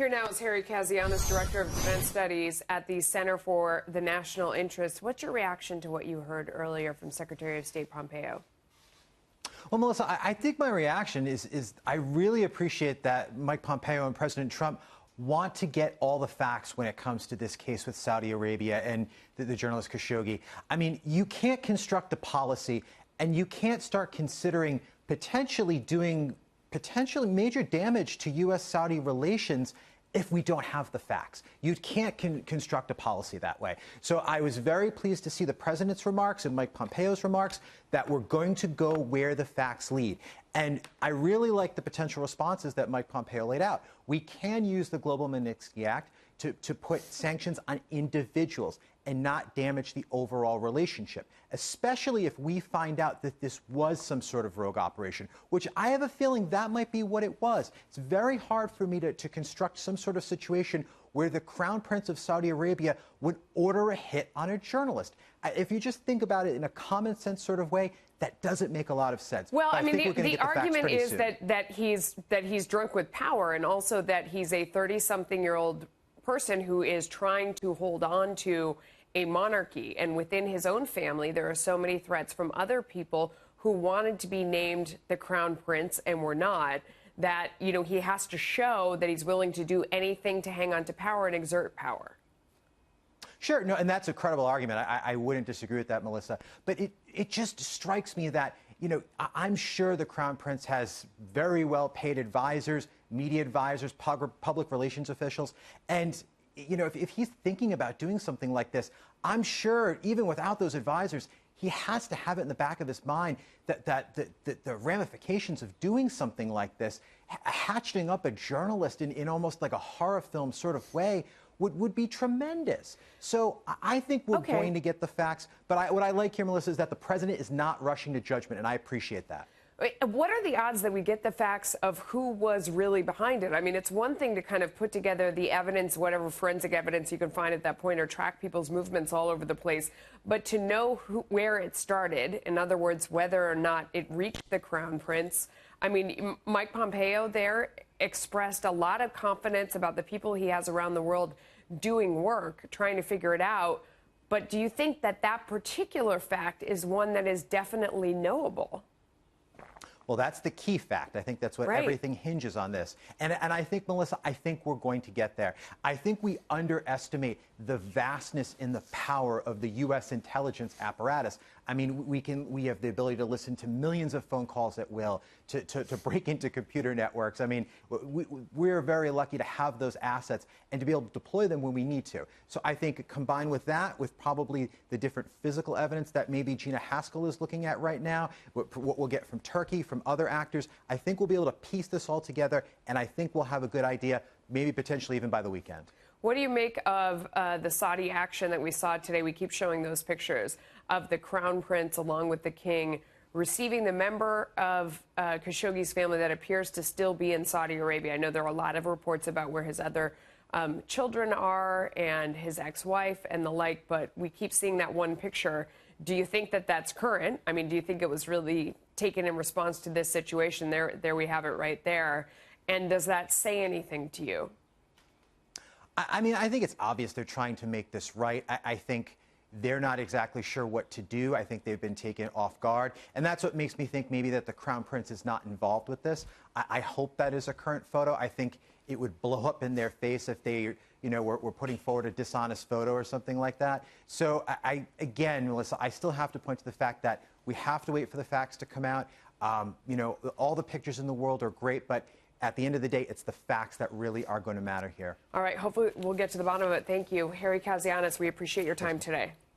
Here now is Harry Kazianis, Director of Defense Studies at the Center for the National Interest. What's your reaction to what you heard earlier from Secretary of State Pompeo? Well, Melissa, I think my reaction is I really appreciate that Mike Pompeo and President Trump want to get all the facts when it comes to this case with Saudi Arabia and the journalist Khashoggi. I mean, you can't construct a policy and you can't start considering potentially doing major damage to U.S.-Saudi relations if we don't have the facts. You can't construct a policy that way. So I was very pleased to see the president's remarks and Mike Pompeo's remarks that we're going to go where the facts lead. And I really like the potential responses that Mike Pompeo laid out. We can use the Global Magnitsky Act to put sanctions on individuals and not damage the overall relationship, especially if we find out that this was some sort of rogue operation, which I have a feeling that might be what it was. It's very hard for me to construct some sort of situation where the Crown Prince of Saudi Arabia would order a hit on a journalist. If you just think about it in a common sense sort of way, that doesn't make a lot of sense. Well, I mean, the argument is that he's drunk with power, and also that he's a 30-something-year-old person who is trying to hold on to a monarchy. And within his own family, there are so many threats from other people who wanted to be named the Crown Prince and were not, that, you know, he has to show that he's willing to do anything to hang on to power and exert power. Sure, no, and that's a credible argument. I wouldn't disagree with that, Melissa. But it just strikes me that, you know, I'm sure the Crown Prince has very well-paid advisors, media advisors, public relations officials. And, you know, if he's thinking about doing something like this, I'm sure even without those advisors, he has to have it in the back of his mind that the ramifications of doing something like this, hatcheting up a journalist in almost like a horror film sort of way, would be tremendous. So I think we're going to get the facts. But what I like here, Melissa, is that the president is not rushing to judgment, and I appreciate that. What are the odds that we get the facts of who was really behind it? I mean, it's one thing to kind of put together the evidence, whatever forensic evidence you can find at that point, or track people's movements all over the place. But to know where it started, in other words, whether or not it reached the Crown Prince, I mean, Mike Pompeo there expressed a lot of confidence about the people he has around the world doing work, trying to figure it out. But do you think that that particular fact is one that is definitely knowable? Well, that's the key fact. I think that's what everything hinges on this. And I think, Melissa, I think we're going to get there. I think we underestimate the vastness and the power of the U.S. intelligence apparatus. I mean, we have the ability to listen to millions of phone calls at will, to break into computer networks. I mean, we're very lucky to have those assets and to be able to deploy them when we need to. So I think combined with that, with probably the different physical evidence that maybe Gina Haspel is looking at right now, what we'll get from Turkey, from other actors, I think we'll be able to piece this all together, and I think we'll have a good idea, maybe potentially even by the weekend. What do you make of the Saudi action that we saw today? We keep showing those pictures of the Crown Prince along with the King receiving the member of Khashoggi's family that appears to still be in Saudi Arabia. I know there are a lot of reports about where his other children are and his ex-wife and the like, but we keep seeing that one picture. Do you think that that's current? I mean, do you think it was really taken in response to this situation? There we have it right there. And does that say anything to you? I mean, I think it's obvious they're trying to make this right. I think they're not exactly sure what to do. I think they've been taken off guard. And that's what makes me think maybe that the Crown Prince is not involved with this. I hope that is a current photo. I think it would blow up in their face if they, you know, were putting forward a dishonest photo or something like that. So again, Melissa, I still have to point to the fact that we have to wait for the facts to come out. You know, all the pictures in the world are great, but at the end of the day, it's the facts that really are going to matter here. All right. Hopefully we'll get to the bottom of it. Thank you. Harry Kazianis, we appreciate your time today.